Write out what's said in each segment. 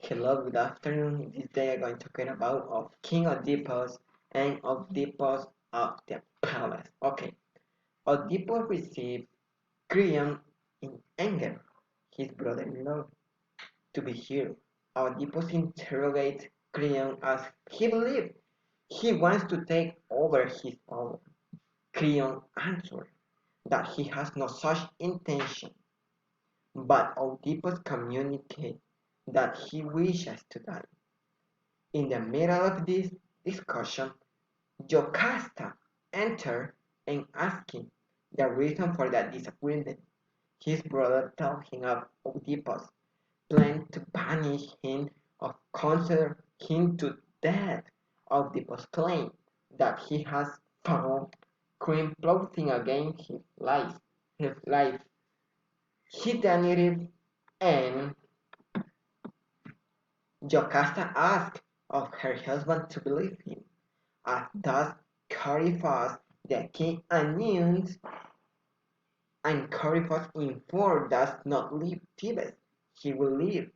Hello, good afternoon. This day I'm going to talk about of King Oedipus and Oedipus of the palace. Okay, Oedipus received Creon in anger, his brother-in-law, to be here. Oedipus interrogates Creon as he believes he wants to take over his power. Creon answers that he has no such intention, but Oedipus communicates that he wishes to die. In the middle of this discussion, Jocasta entered and asking the reason for that disagreement. His brother told him of Oedipus' plan to banish him or consider him to death. Oedipus claimed that he has found crime plotting against his life. He denied it, and Jocasta asked of her husband to believe him. As thus Coriphas the king announced, and Coriphas informed does not leave Thebes. He will leave.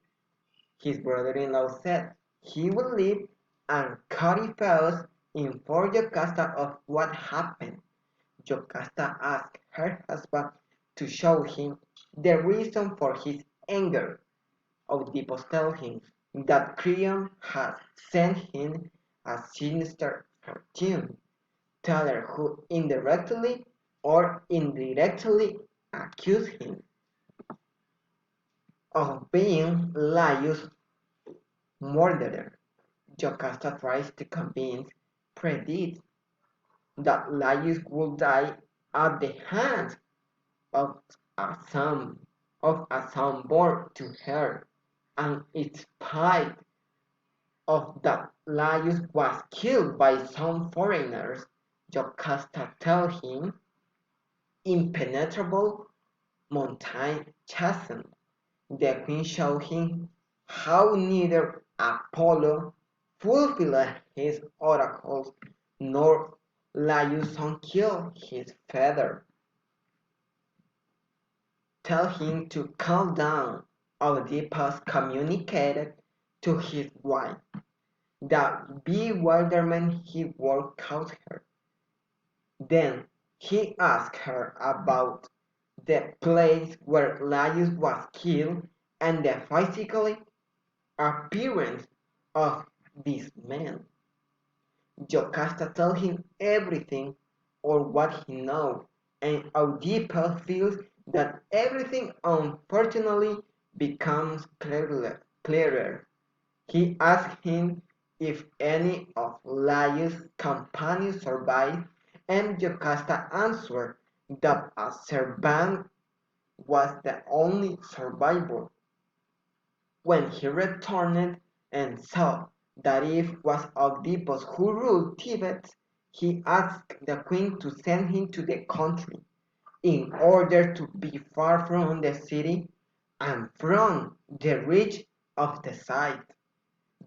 His brother-in-law said he will leave, and Coriphas informed Jocasta of what happened. Jocasta asked her husband to show him the reason for his anger. Oedipus tells him that Creon has sent him a sinister fortune teller who indirectly accused him of being Laius' murderer. Jocasta tries to convince Predit that Laius will die at the hands of a son born to her, and in spite of that Laius was killed by some foreigners. Jocasta tells him impenetrable mountain chastened. The queen showed him how neither Apollo fulfilled his oracles nor Laius' son killed his father. Tell him to calm down. Oedipus communicated to his wife the bewilderment he would cause her. Then he asked her about the place where Laius was killed and the physical appearance of this man. Jocasta tells him everything or what he knows, and Oedipus feels that everything unfortunately becomes clearer. He asks him if any of Laius' companions survived, and Jocasta answered that a servant was the only survivor. When he returned and saw that it was Oedipus who ruled Thebes, he asked the queen to send him to the country in order to be far from the city and from the reach of the sight.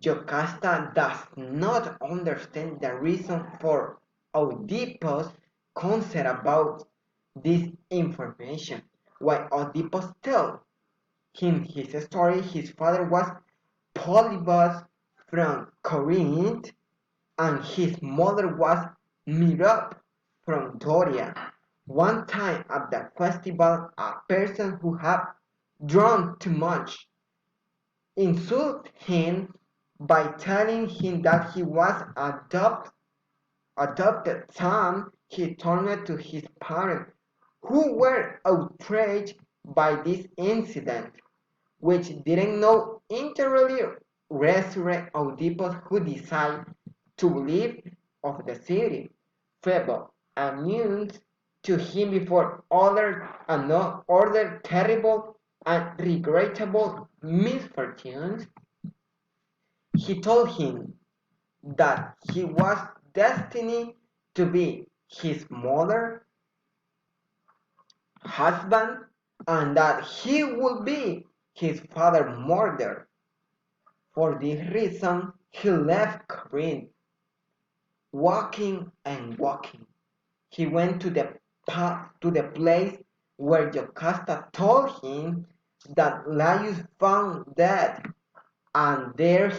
Jocasta does not understand the reason for Oedipus' concern about this information. While Oedipus tells him his story, his father was Polybus from Corinth, and his mother was Merope from Doria. One time at the festival, a person who had drunk too much insulted him by telling him that he was adopted son. He turned to his parents, who were outraged by this incident, which didn't know entirely resurrect Oedipus, who decided to leave of the city. Phoebe announced to him before other terrible and regrettable misfortunes. He told him that he was destined to be his mother, husband, and that he would be his father murdered. For this reason, he left Corinth, walking and walking. He went to the place where Jocasta told him that Laius found dead. and there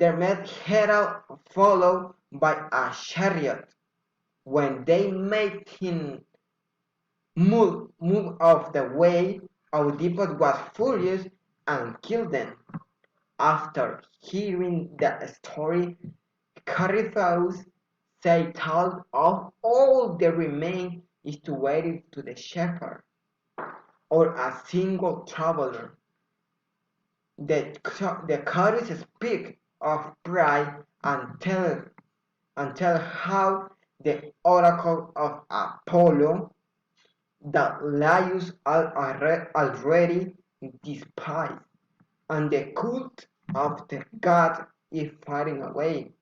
met Hera followed by a chariot. When they made him move off the way, Oedipus was furious and killed them. After hearing the story, Corypheus set out of all that remained is to wait to the shepherd or a single traveler. The chorus speak of pride and tell how the oracle of Apollo that Laius already despised, and the cult of the god is fading away.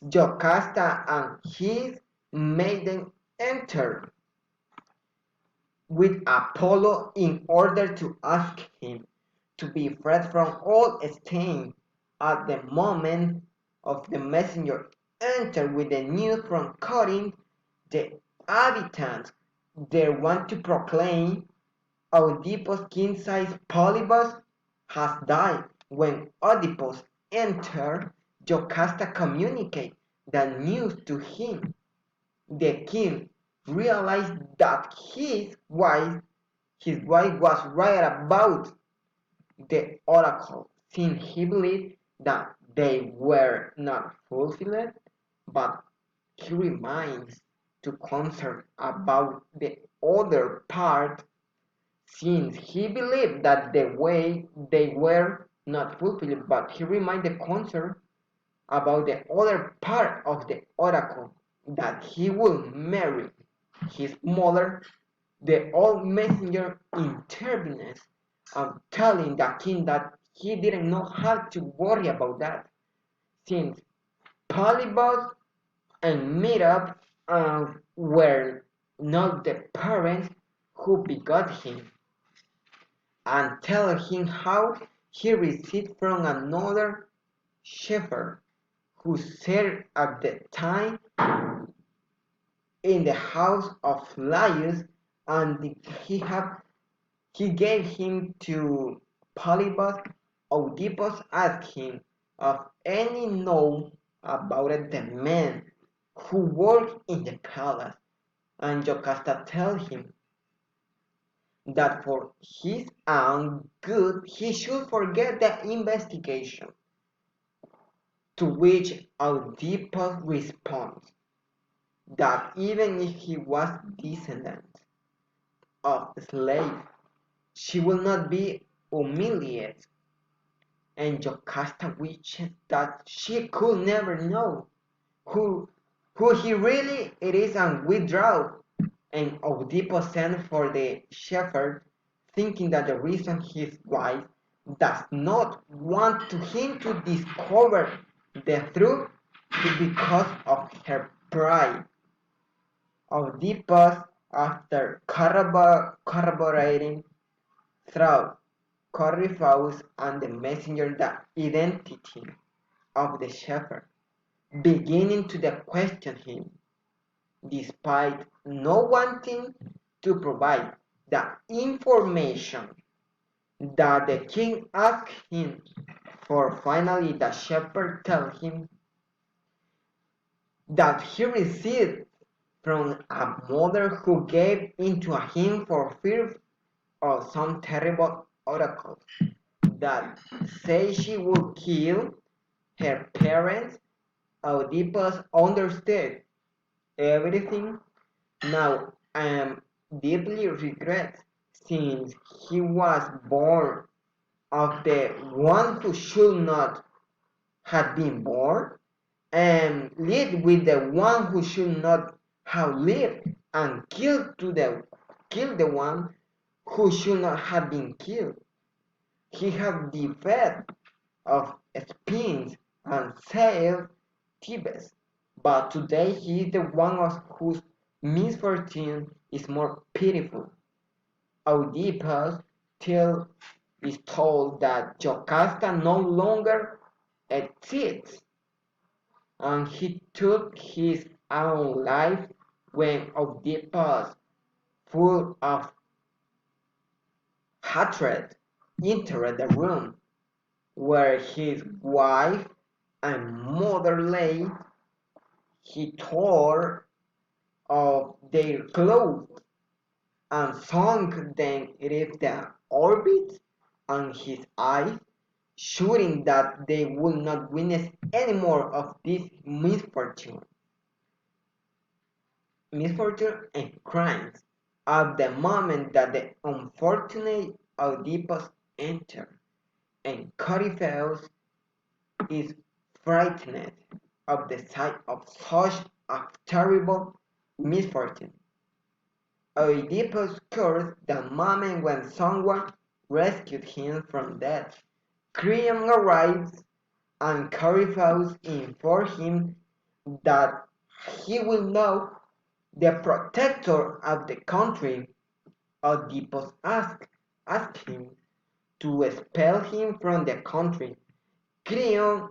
Jocasta and his maiden enter with Apollo in order to ask him to be freed from all stain. At the moment of the messenger entered with the news from Corinth, the inhabitants there want to proclaim Oedipus king-sized Polybus has died. When Oedipus entered, Jocasta communicated the news to him. The king realized that his wife was right about the oracle, since he believed that they were not fulfilled, but he remains to concern about the other part, since he believed that the way they were not fulfilled, but he reminded concern about the other part of the oracle, that he would marry his mother. The old messenger intervenes, telling the king that he didn't know how to worry about that, since Polybus and Meetup were not the parents who begot him, and tell him how he received from another shepherd who served at the time in the house of Laius, and he gave him to Polybus. Oedipus asked him of any know about the men who worked in the palace, and Jocasta told him that for his own good he should forget the investigation, to which Oedipus responds that even if he was descendant of a slave, she will not be humiliated, and Jocasta wishes that she could never know who who he really it is and withdraw. And Oedipus sent for the shepherd, thinking that the reason his wife does not want to him to discover the truth is because of her pride. Oedipus, after corroborating through Corypheus and the messenger the identity of the shepherd, beginning to question him, despite not wanting to provide the information that the king asked him for. Finally, the shepherd tells him that he received from a mother who gave into him for fear of some terrible oracle that say she would kill her parents. Oedipus understood everything. Now I am deeply regret, since he was born of the one who should not have been born, and lived with the one who should not have lived, and killed the one who should not have been killed. He had the fed of spins and sailed Thebes, but today he is the one of whose misfortune is more pitiful. Oedipus till is told that Jocasta no longer exists, and he took his own life when Oedipus, full of hatred entered the room where his wife and mother lay. He tore off their clothes and sunk them in the orbit on his eyes, shooting that they would not witness any more of this misfortune and crimes. At the moment that the unfortunate Oedipus entered, and Corypheus is frightened of the sight of such a terrible misfortune. Oedipus cursed the moment when someone rescued him from death. Creon arrives and Corypheus informs him that he will know the protector of the country. Oedipus asked him to expel him from the country. Creon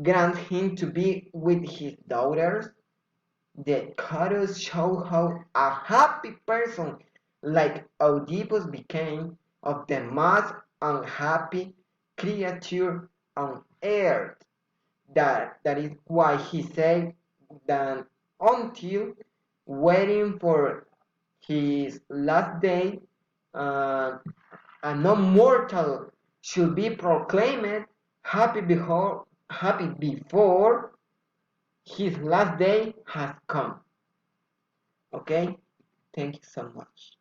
grants him to be with his daughters. The chorus show how a happy person like Oedipus became of the most unhappy creature on earth. That is why he said that until waiting for his last day, uh, a non mortal should be proclaimed happy before his last day has come. Okay? Thank you so much.